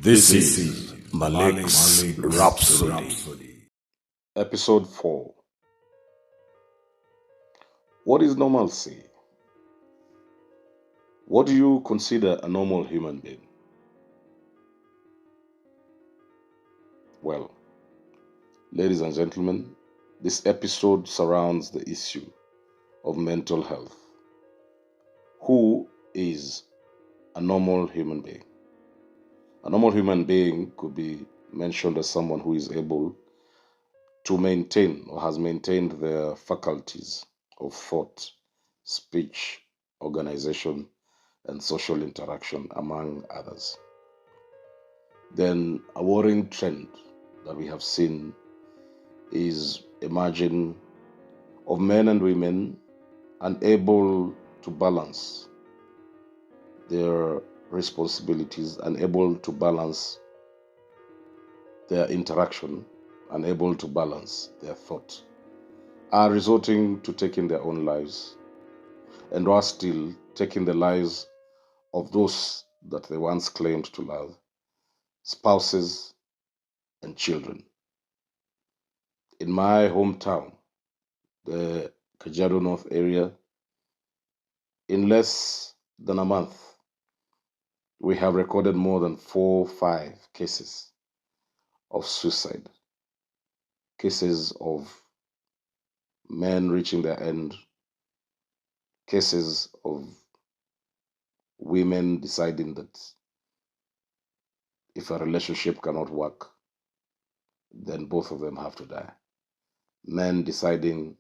This is Malik's Rhapsody. Episode 4. What is normalcy? What do you consider a normal human being? Well, ladies and gentlemen, this episode surrounds the issue of mental health. Who is a normal human being? A normal human being could be mentioned as someone who is able to maintain or has maintained their faculties of thought, speech, organization, and social interaction, among others. Then a worrying trend that we have seen is emerging of men and women unable to balance their responsibilities, unable to balance their interaction, unable to balance their thought, are resorting to taking their own lives, and are still taking the lives of those that they once claimed to love, spouses and children. In my hometown, the Kajiado North area, in less than a month, we have recorded more than 4 or 5 cases of suicide, cases of men reaching their end, cases of women deciding that if a relationship cannot work, then both of them have to die. Men deciding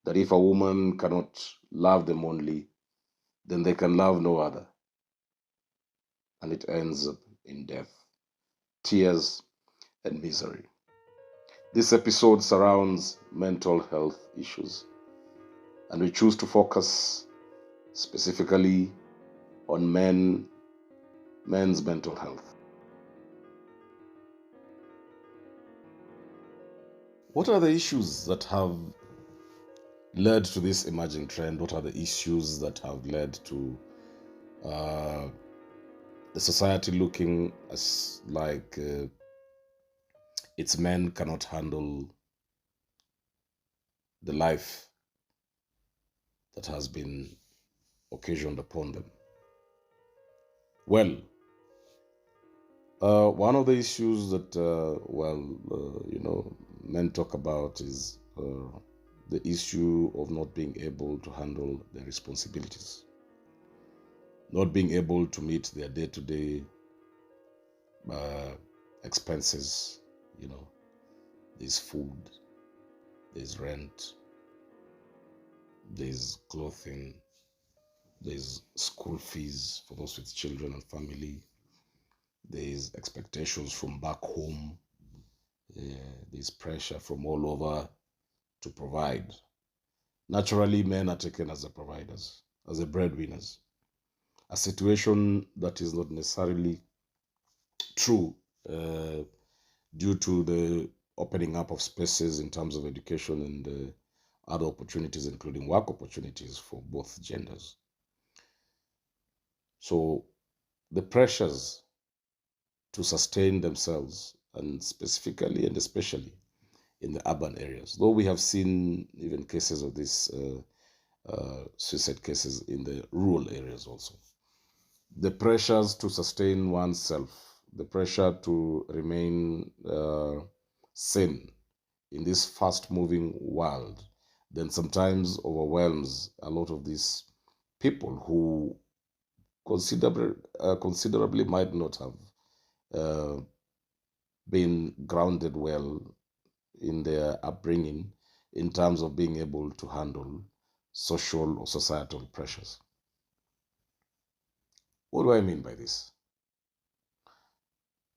that if a woman cannot love them only, then they can love no other. And it ends up in death, tears, and misery. This episode surrounds mental health issues, and we choose to focus specifically on men's mental health. What are the issues that have led to this emerging trend? What are the issues that have led to the society looking as like its men cannot handle the life that has been occasioned upon them? Well, one of the issues that, men talk about is the issue of not being able to handle their responsibilities, not being able to meet their day-to-day expenses. There's food, there's rent, there's clothing, there's school fees for those with children and family, there's expectations from back home, there's pressure from all over to provide. Naturally, men are taken as the providers, as the breadwinners, a situation that is not necessarily true due to the opening up of spaces in terms of education and other opportunities, including work opportunities for both genders. So the pressures to sustain themselves, and specifically and especially in the urban areas, though we have seen even cases of these suicide cases in the rural areas also. The pressures to sustain oneself, the pressure to remain sane in this fast-moving world, then sometimes overwhelms a lot of these people who considerably might not have been grounded well in their upbringing in terms of being able to handle social or societal pressures. What do I mean by this?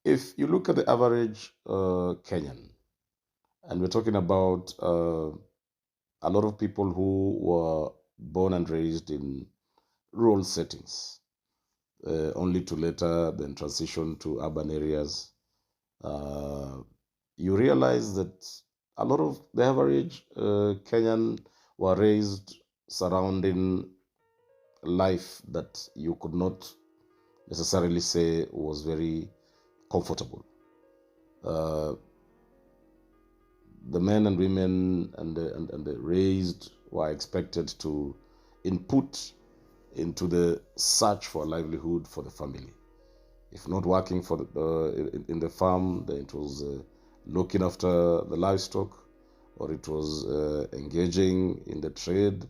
If you look at the average Kenyan, and we're talking about a lot of people who were born and raised in rural settings, only to later then transition to urban areas, you realize that a lot of the average Kenyan were raised surrounding life that you could not necessarily say was very comfortable. Uh, the men and women and the raised were expected to input into the search for a livelihood for the family. If not working for in the farm, then it was looking after the livestock, or it was engaging in the trade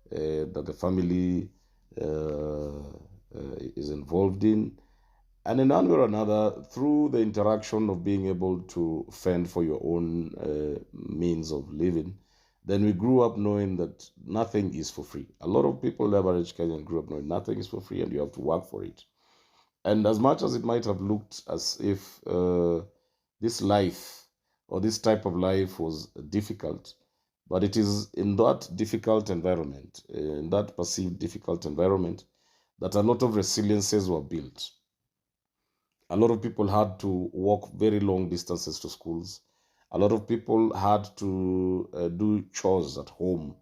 that the family is involved in. And in one way or another, through the interaction of being able to fend for your own means of living, then we grew up knowing that nothing is for free. A lot of people, the average Kenyan, grew up knowing nothing is for free and you have to work for it. And as much as it might have looked as if this life or this type of life was difficult, but it is in that difficult environment, in that perceived difficult environment, that a lot of resiliences were built. A lot of people had to walk very long distances to schools. A lot of people had to do chores at home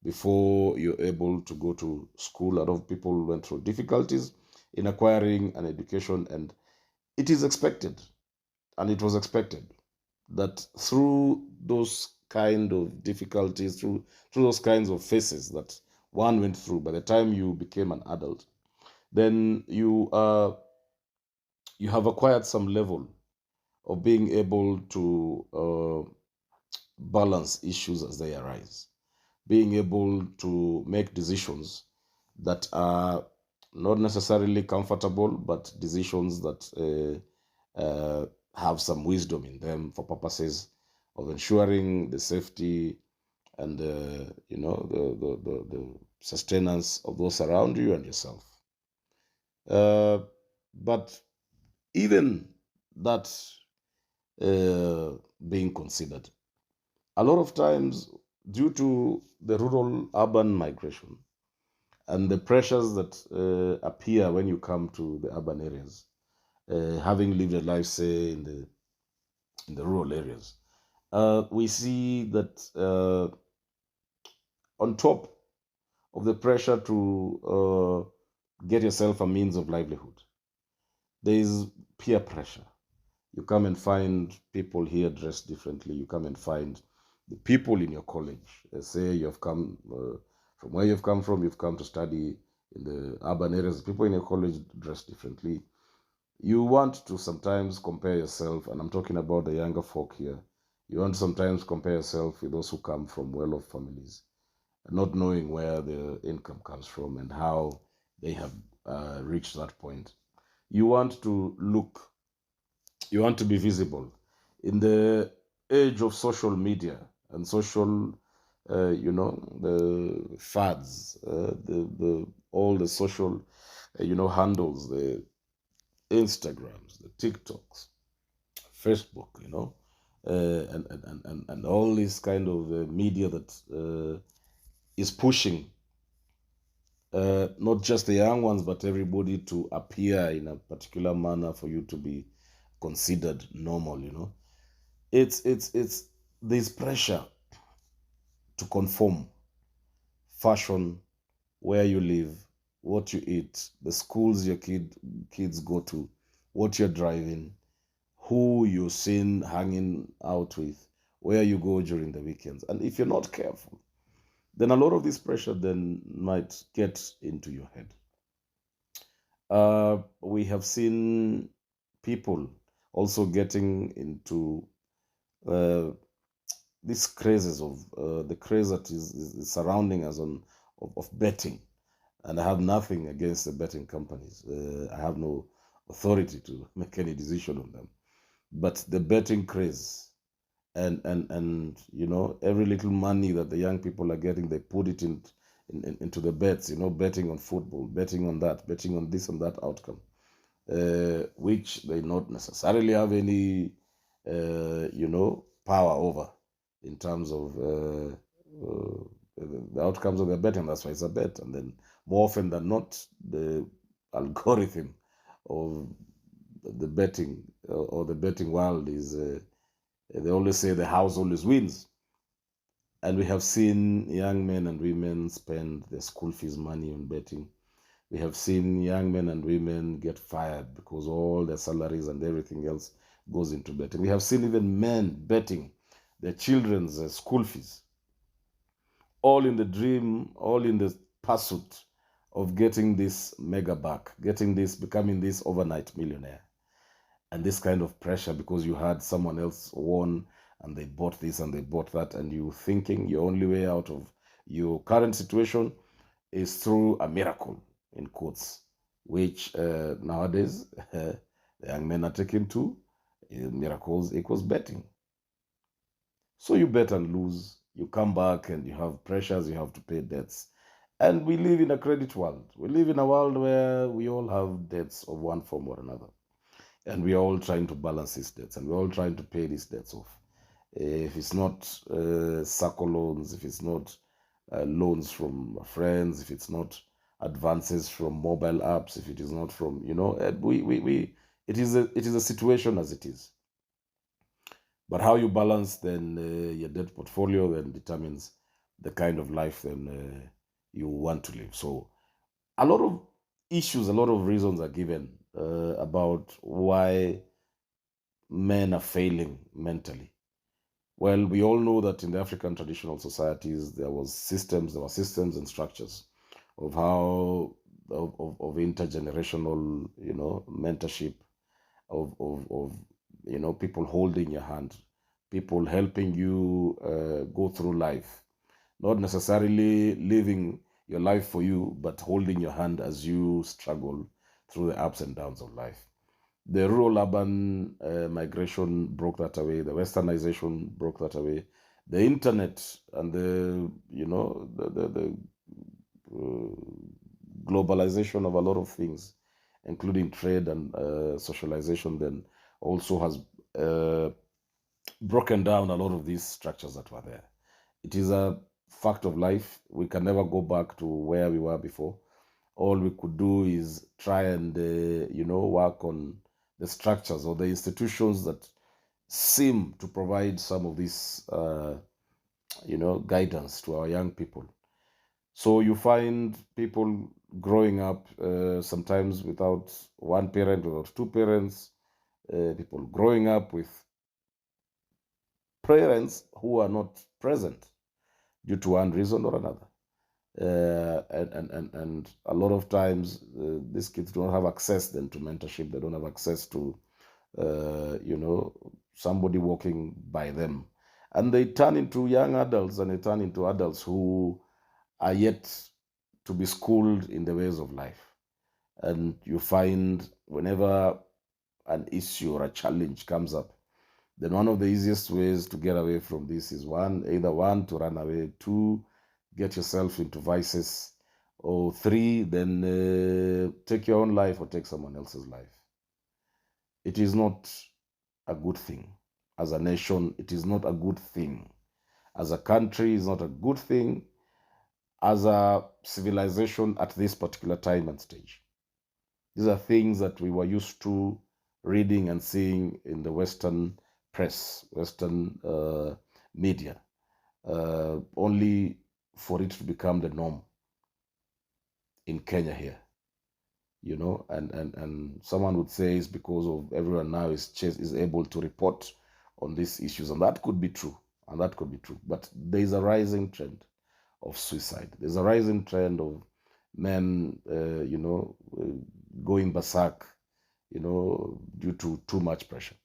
before you're able to go to school. A lot of people went through difficulties in acquiring an education, and it is expected, and it was expected that through those kind of difficulties, through those kinds of phases that one went through, by the time you became an adult, then you have acquired some level of being able to balance issues as they arise, being able to make decisions that are not necessarily comfortable, but decisions that have some wisdom in them for purposes of ensuring the safety and the sustenance of those around you and yourself. But even that being considered, a lot of times, due to the rural urban migration and the pressures that appear when you come to the urban areas, having lived a life, say, in the rural areas, we see that on top of the pressure to get yourself a means of livelihood, there is peer pressure. You come and find people here dressed differently. You come and find the people in your college. Say you have come from where you've come to study in the urban areas. People in your college dress differently. You want to sometimes compare yourself, and I'm talking about the younger folk here. You want to sometimes compare yourself with those who come from well-off families, not knowing where their income comes from and how they have reached that point. You want to look, you want to be visible. In the age of social media and social, the fads, the all the social, handles, the Instagrams, the TikToks, Facebook, and all this kind of media that is pushing not just the young ones, but everybody to appear in a particular manner for you to be considered normal. It's There's pressure to conform, fashion, where you live, what you eat, the schools your kids go to, what you're driving, who you're seen hanging out with, where you go during the weekends. And if you're not careful, then a lot of this pressure then might get into your head. We have seen people also getting into uh, these crazes of the craze that is surrounding us of betting. And I have nothing against the betting companies. I have no authority to make any decision on them. But the betting craze, and every little money that the young people are getting, they put it into the bets. Betting on football, betting on that, betting on this and that outcome, which they not necessarily have any power over in terms of the outcomes of their betting. That's why it's a bet. And then more often than not, the algorithm of the betting or the betting world is they always say the house always wins. And we have seen young men and women spend their school fees money on betting. We have seen young men and women get fired because all their salaries and everything else goes into betting. We have seen even men betting their children's school fees, all in the dream, all in the pursuit of getting this mega buck, getting this, becoming this overnight millionaire. And this kind of pressure because you had someone else won and they bought this and they bought that, and you thinking your only way out of your current situation is through a miracle, in quotes, which nowadays the young men are taking to. Miracles equals betting. So you bet and lose, you come back and you have pressures, you have to pay debts. And we live in a credit world. We live in a world where we all have debts of one form or another. And we are all trying to balance these debts, and we're all trying to pay these debts off. If it's not circle loans, if it's not loans from friends, if it's not advances from mobile apps, if it is not from, it is a situation as it is. But how you balance then your debt portfolio then determines the kind of life then you want to live. So a lot of issues, a lot of reasons are given about why men are failing mentally. Well, we all know that in the African traditional societies, there were systems and structures of how of intergenerational, mentorship, of people holding your hand, people helping you go through life, not necessarily living your life for you, but holding your hand as you struggle through the ups and downs of life. The rural urban migration broke that away. The westernization broke that away. The internet and the globalization of a lot of things, including trade and socialization, then also has broken down a lot of these structures that were there. It is a fact of life. We can never go back to where we were before. All we could do is try and work on the structures or the institutions that seem to provide some of this guidance to our young people. So you find people growing up sometimes without one parent, without two parents, people growing up with parents who are not present due to one reason or another. And a lot of times these kids don't have access then to mentorship. They don't have access to somebody walking by them, and they turn into young adults, and they turn into adults who are yet to be schooled in the ways of life. And you find whenever an issue or a challenge comes up, then one of the easiest ways to get away from this is either one, to run away, two, get yourself into vices, or three, then take your own life or take someone else's life. It is not a good thing. As a nation, it is not a good thing. As a country, it's not a good thing. As a civilization at this particular time and stage. These are things that we were used to reading and seeing in the Western press, Western media, only for it to become the norm in Kenya here. And someone would say it's because of everyone now is able to report on these issues, and that could be true, but there is a rising trend of suicide. There's a rising trend of men going berserk due to too much pressure.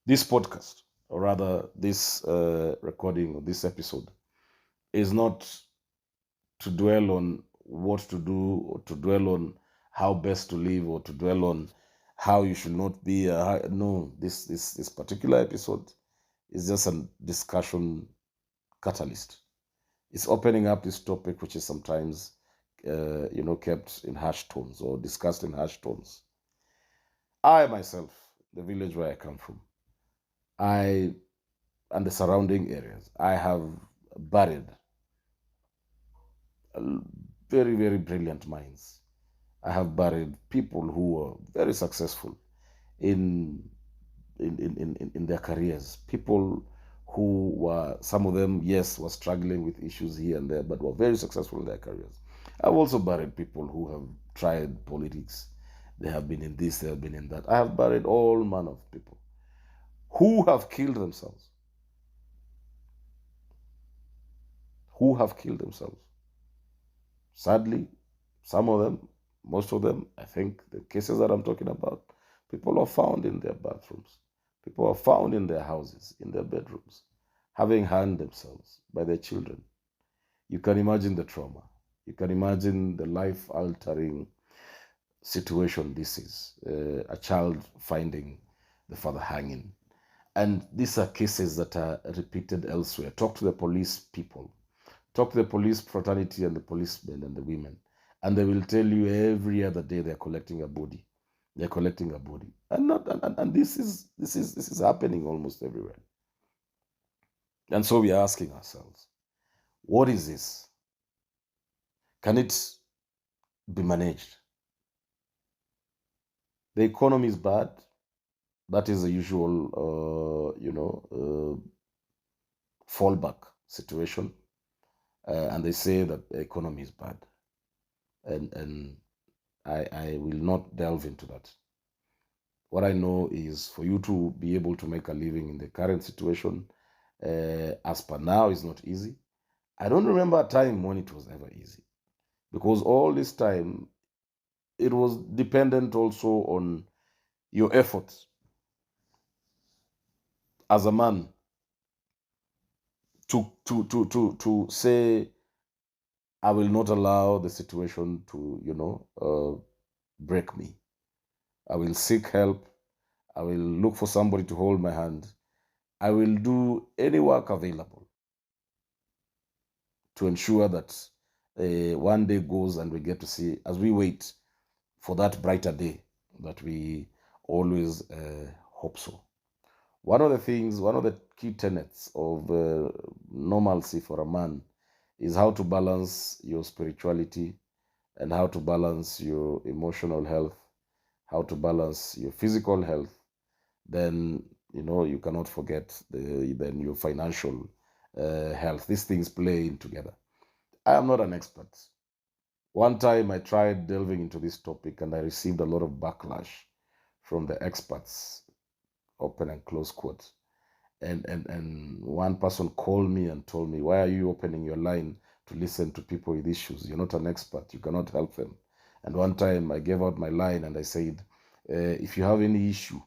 This podcast, or rather this recording of this episode, is not to dwell on what to do, or to dwell on how best to live, or to dwell on how you should not be. No, this particular episode is just a discussion catalyst. It's opening up this topic, which is sometimes kept in harsh tones or discussed in harsh tones. I myself, the village where I come from, and the surrounding areas, I have buried very, very brilliant minds. I have buried people who were very successful in their careers. People who were, some of them, yes, were struggling with issues here and there, but were very successful in their careers. I've also buried people who have tried politics. They have been in this, they have been in that. I have buried all manner of people who have killed themselves. Who have killed themselves. Sadly, some of them, most of them, I think the cases that I'm talking about, people are found in their bathrooms. People are found in their houses, in their bedrooms, having hanged themselves by their children. You can imagine the trauma. You can imagine the life altering situation this is, a child finding the father hanging. And these are cases that are repeated elsewhere. Talk to the police people, talk to the police fraternity and the policemen and the women, and they will tell you every other day they're collecting a body. They're collecting a body. And not and this is happening almost everywhere. And so we are asking ourselves, what is this? Can it be managed? The economy is bad. That is the usual, fallback situation. And they say that the economy is bad. And I will not delve into that. What I know is for you to be able to make a living in the current situation, as per now, is not easy. I don't remember a time when it was ever easy, because all this time it was dependent also on your efforts as a man to say, I will not allow the situation to break me. I will seek help. I will look for somebody to hold my hand. I will do any work available to ensure that one day goes and we get to see, as we wait for that brighter day that we always hope so. One of the key tenets of normalcy for a man is how to balance your spirituality and how to balance your emotional health, how to balance your physical health. Then you cannot forget then your financial health. These things play in together. I am not an expert. One time I tried delving into this topic and I received a lot of backlash from the experts, open and close quotes. And one person called me and told me, why are you opening your line to listen to people with issues? You're not an expert. You cannot help them. And one time I gave out my line and I said, if you have any issue,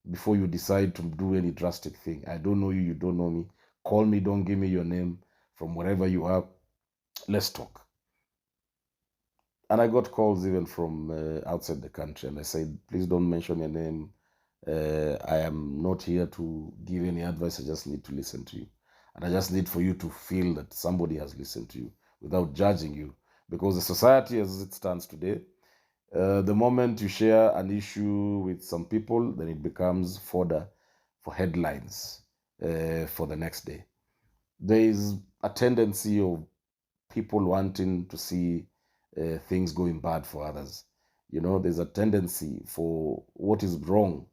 before you decide to do any drastic thing, I don't know you, you don't know me, call me, don't give me your name, from wherever you are, let's talk. And I got calls even from outside the country, and I said, please don't mention your name. I am not here to give any advice. I just need to listen to you. And I just need for you to feel that somebody has listened to you without judging you. Because the society as it stands today, the moment you share an issue with some people, then it becomes fodder for headlines for the next day. There is a tendency of people wanting to see things going bad for others. There's a tendency for what is wrong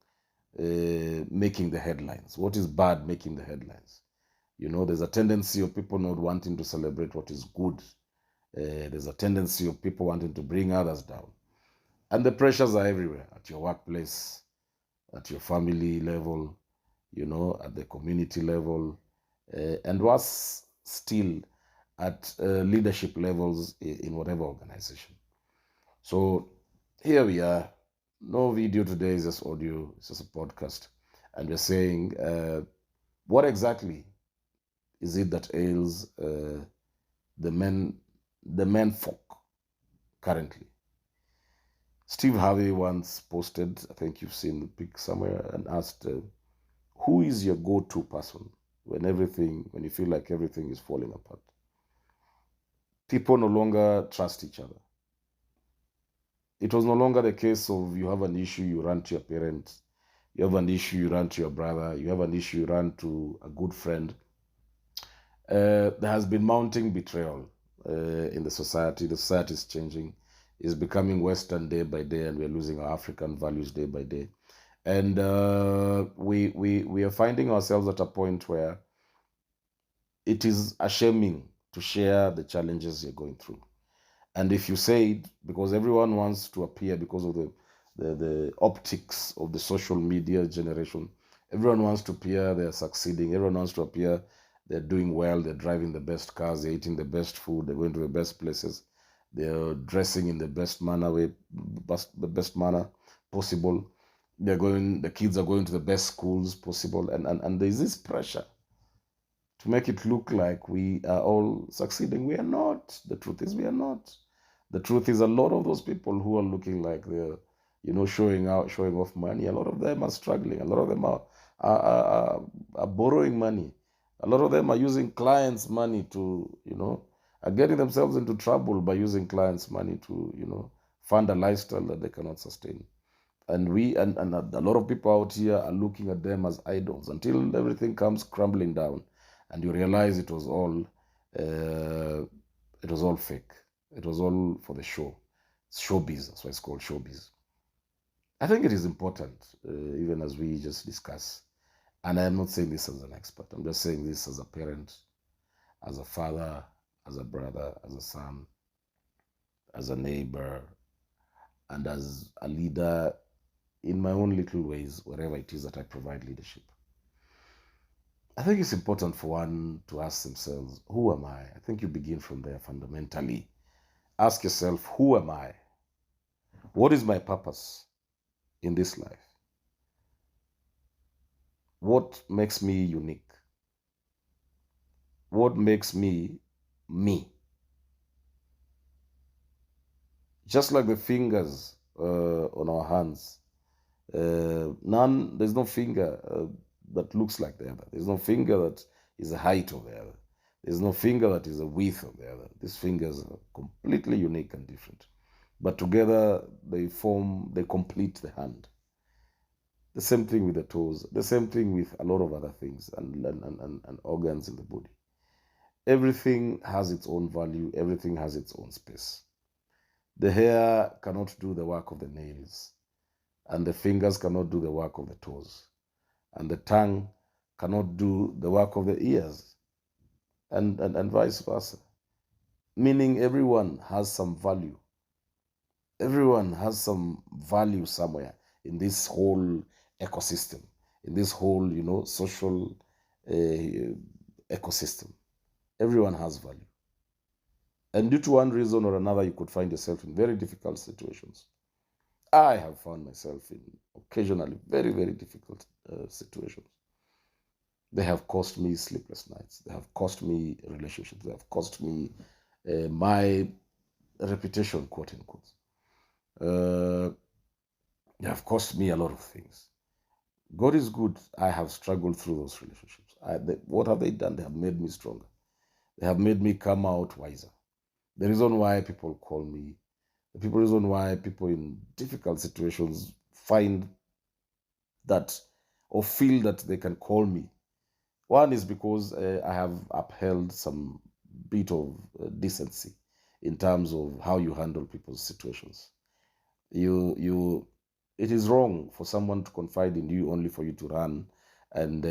making the headlines, what is bad making the headlines. There's a tendency of people not wanting to celebrate what is good. There's a tendency of people wanting to bring others down. And the pressures are everywhere, at your workplace, at your family level, at the community level, and worse still, at leadership levels in whatever organization. So here we are. No video today, is just audio, it's just a podcast. And we're saying, what exactly is it that ails the men folk currently? Steve Harvey once posted, I think you've seen the pic somewhere, and asked, who is your go-to person when you feel like everything is falling apart? People no longer trust each other. It was no longer the case of you have an issue, you run to your parents. You have an issue, you run to your brother. You have an issue, you run to a good friend. There has been mounting betrayal in the society. The society is changing. It's becoming Western day by day, and we're losing our African values day by day. And we are finding ourselves at a point where it is shaming to share the challenges you're going through. And if you say it, because everyone wants to appear because of the optics of the social media generation, everyone wants to appear they're succeeding, everyone wants to appear they're doing well, they're driving the best cars, they're eating the best food, they're going to the best places, they're dressing in the the best manner possible. The kids are going to the best schools possible, and there's this pressure to make it look like we are all succeeding. We are not. The truth is, we are not. The truth is, a lot of those people who are looking like they're, showing out, showing off money, a lot of them are struggling. A lot of them are borrowing money. A lot of them are using clients' money to, are getting themselves into trouble by using clients' money to, fund a lifestyle that they cannot sustain. And a lot of people out here are looking at them as idols until everything comes crumbling down, and you realize it was all fake. It was all for the show. It's showbiz. That's why it's called showbiz. I think it is important, even as we just discuss. And I am not saying this as an expert. I'm just saying this as a parent, as a father, as a brother, as a son, as a neighbor, and as a leader in my own little ways, wherever it is that I provide leadership. I think it's important for one to ask themselves, who am I? I think you begin from there fundamentally. Ask yourself, who am I? What is my purpose in this life? What makes me unique? What makes me me? Just like the fingers on our hands, there's no finger that looks like the other. There's no finger that is the height of the other. There's no finger that is the width of the other. These fingers are completely unique and different. But together they complete the hand. The same thing with the toes, the same thing with a lot of other things and organs in the body. Everything has its own value, everything has its own space. The hair cannot do the work of the nails, and the fingers cannot do the work of the toes, and the tongue cannot do the work of the ears, and vice versa. Meaning everyone has some value. Everyone has some value somewhere in this whole ecosystem, in this whole, social ecosystem. Everyone has value. And due to one reason or another, you could find yourself in very difficult situations. I have found myself in occasionally very, very difficult situations. They have cost me sleepless nights. They have cost me relationships. They have cost me my reputation, quote unquote. They have cost me a lot of things. God is good. I have struggled through those relationships. What have they done? They have made me stronger. They have made me come out wiser. The reason why people call me, the reason why people in difficult situations find that or feel that they can call me. One is because I have upheld some bit of decency in terms of how you handle people's situations. It is wrong for someone to confide in you only for you to run and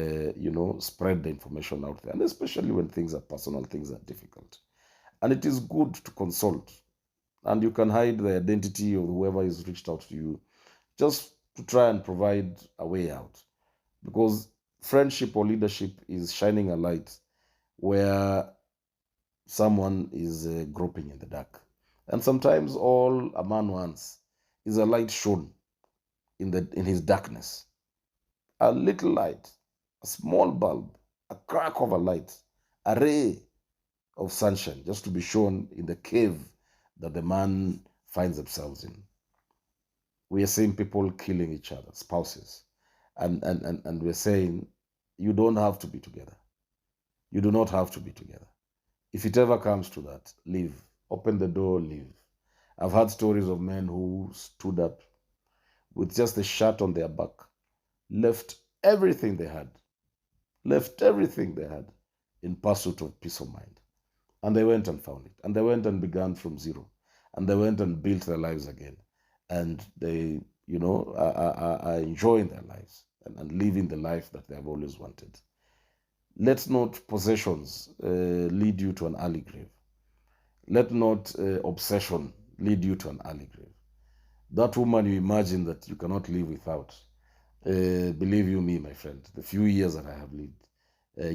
spread the information out there, and especially when things are personal, things are difficult. And it is good to consult, and you can hide the identity of whoever is reached out to you just to try and provide a way out, because friendship or leadership is shining a light where someone is groping in the dark. And sometimes all a man wants is a light shown in his darkness. A little light, a small bulb, a crack of a light, a ray of sunshine, just to be shown in the cave that the man finds themselves in. We are seeing people killing each other, spouses, and we're saying you don't have to be together. You do not have to be together. If it ever comes to that, leave. Open the door, leave. I've heard stories of men who stood up with just a shirt on their back, left everything they had, in pursuit of peace of mind. And they went and found it. And they went and began from zero. And they went and built their lives again. And they, are enjoying their lives and living the life that they have always wanted. Let not possessions lead you to an early grave. Let not obsession lead you to an early grave. That woman you imagine that you cannot live without, believe you me, my friend, the few years that I have lived,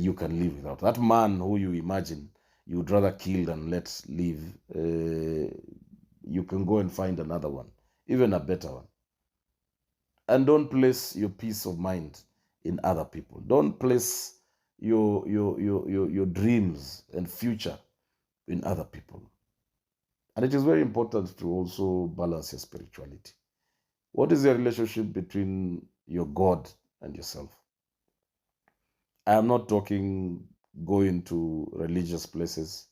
you can live without. That man who you imagine you would rather kill than let live, you can go and find another one, even a better one. And don't place your peace of mind in other people. Don't place your dreams and future in other people. And it is very important to also balance your spirituality. What is the relationship between your God and yourself? I am not talking going to religious places.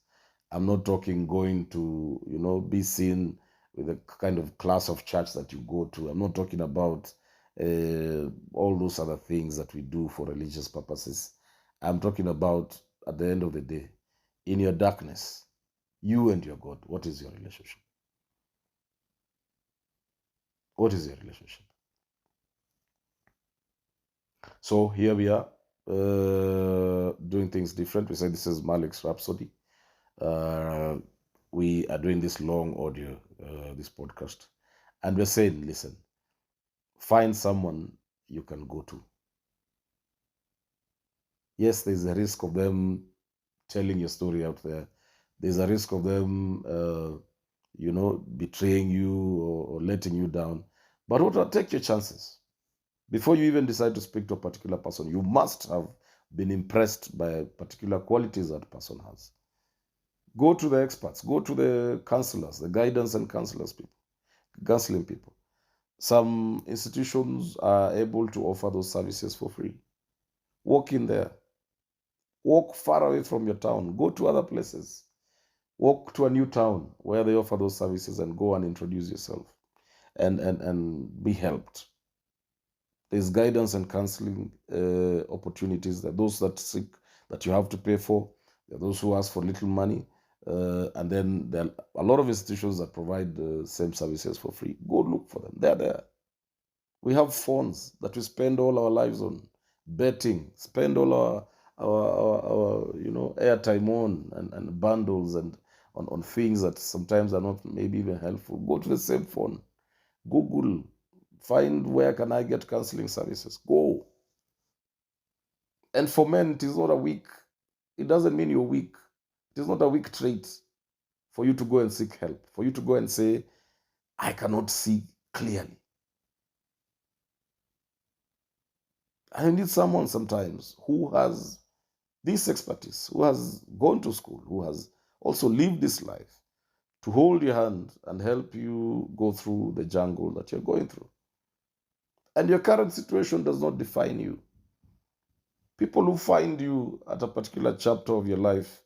I'm not talking going to, be seen with the kind of class of church that you go to. I'm not talking about all those other things that we do for religious purposes. I'm talking about, at the end of the day, in your darkness, you and your God, what is your relationship? What is your relationship? So here we are, doing things different. We say this is Malik's Rhapsody. Uh, we are doing this long audio, this podcast, and we're saying, listen, find someone you can go to. Yes, there's a risk of them telling your story out there. There's a risk of them, betraying you or letting you down. But what? Take your chances. Before you even decide to speak to a particular person, you must have been impressed by particular qualities that person has. Go to the experts, go to the counselors, the guidance and counseling people. Some institutions are able to offer those services for free. Walk in there. Walk far away from your town. Go to other places. Walk to a new town where they offer those services and go and introduce yourself and be helped. There's guidance and counseling opportunities. There are those that seek that you have to pay for. There are those who ask for little money. And then there are a lot of institutions that provide the same services for free. Go look for them. They're there. We have phones that we spend all our lives on, betting, spend all our airtime on and bundles and on things that sometimes are not maybe even helpful. Go to the same phone. Google, find where can I get counseling services. Go. And for men, it is not a weak, it doesn't mean you're weak. It is not a weak trait for you to go and seek help, for you to go and say, I cannot see clearly. I need someone sometimes who has this expertise, who has gone to school, who has also lived this life to hold your hand and help you go through the jungle that you're going through. And your current situation does not define you. People who find you at a particular chapter of your life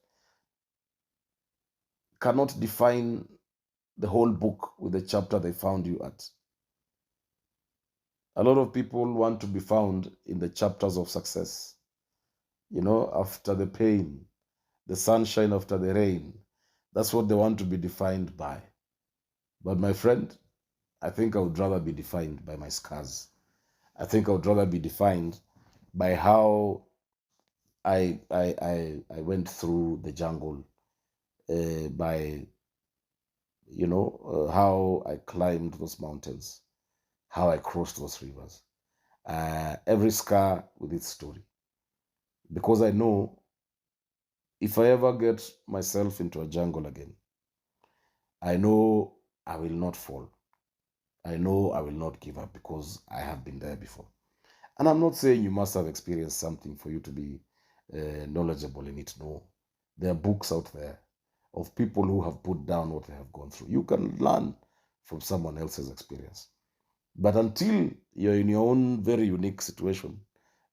cannot define the whole book with the chapter they found you at. A lot of people want to be found in the chapters of success. After the pain, the sunshine after the rain. That's what they want to be defined by. But my friend, I think I would rather be defined by my scars. I think I would rather be defined by how I went through the jungle, by how I climbed those mountains, how I crossed those rivers. Every scar with its story. Because I know if I ever get myself into a jungle again, I know I will not fall. I know I will not give up because I have been there before. And I'm not saying you must have experienced something for you to be knowledgeable in it. No. There are books out there of people who have put down what they have gone through. You can learn from someone else's experience. But until you're in your own very unique situation,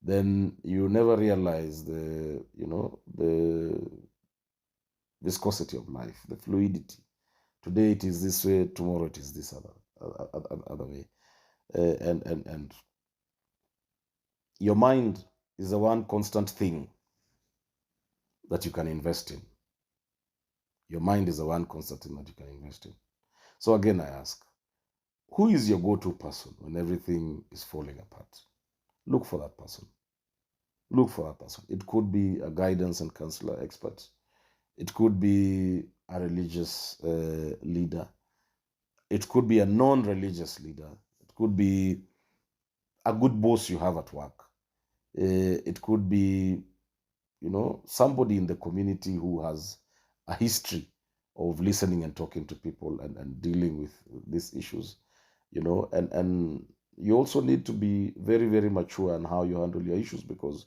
then you never realize the viscosity of life, the fluidity. Today it is this way, tomorrow it is this other way. And your mind is the one constant thing that you can invest in. Your mind is the one constant thing that you can invest in. So again, I ask, who is your go-to person when everything is falling apart? Look for that person. Look for that person. It could be a guidance and counselor expert. It could be a religious leader. It could be a non-religious leader. It could be a good boss you have at work. It could be, somebody in the community who has a history of listening and talking to people and dealing with these issues, and you also need to be very, very mature in how you handle your issues, because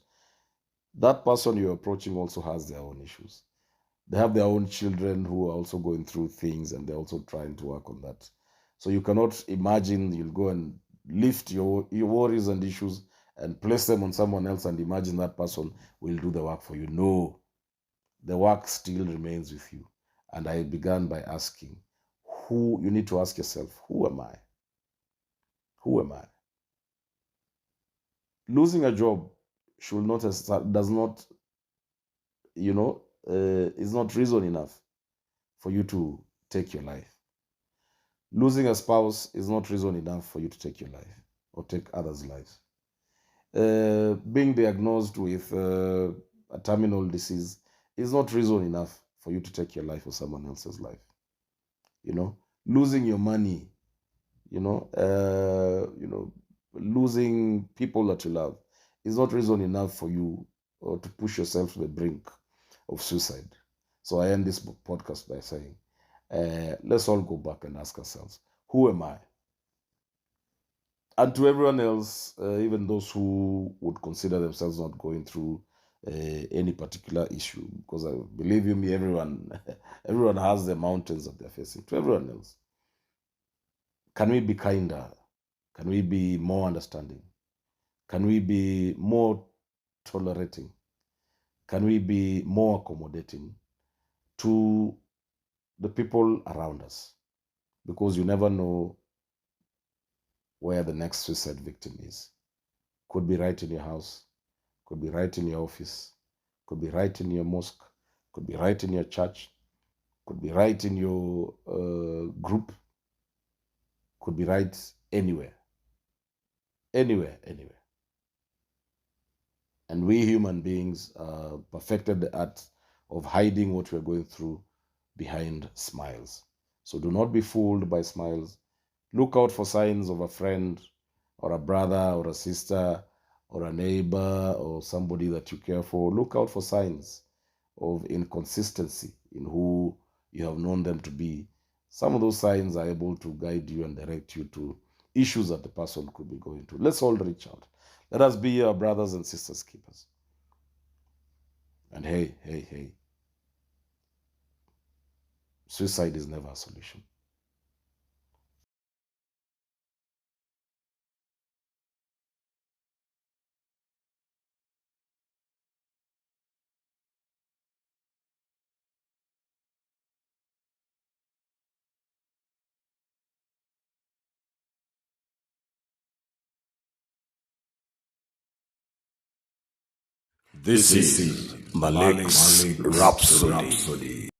that person you're approaching also has their own issues. They have their own children who are also going through things, and they're also trying to work on that. So you cannot imagine you'll go and lift your worries and issues and place them on someone else and imagine that person will do the work for you. No, the work still remains with you. And I began by asking, you need to ask yourself, who am I? Who am I? Losing a job should not, does not, is not reason enough for you to take your life. Losing a spouse is not reason enough for you to take your life or take others' lives. Being diagnosed with a terminal disease is not reason enough for you to take your life or someone else's life. Losing your money, losing people that you love is not reason enough for you or to push yourself to the brink of suicide. So I end this podcast by saying, let's all go back and ask ourselves, who am I? And to everyone else, even those who would consider themselves not going through any particular issue, because I believe you me, everyone everyone has the mountains that they're facing. To everyone else, can we be kinder? Can we be more understanding? Can we be more tolerating? Can we be more accommodating to the people around us? Because you never know where the next suicide victim is. Could be right in your house, could be right in your office, could be right in your mosque, could be right in your church, could be right in your group, could be right anywhere. Anywhere, anywhere. And we human beings perfected the art of hiding what we're going through behind smiles. So do not be fooled by smiles. Look out for signs of a friend or a brother or a sister or a neighbor or somebody that you care for. Look out for signs of inconsistency in who you have known them to be. Some of those signs are able to guide you and direct you to issues that the person could be going through. Let's all reach out. Let us be our brothers and sisters keepers. And hey, hey, hey, suicide is never a solution. This is Malik's Rhapsody.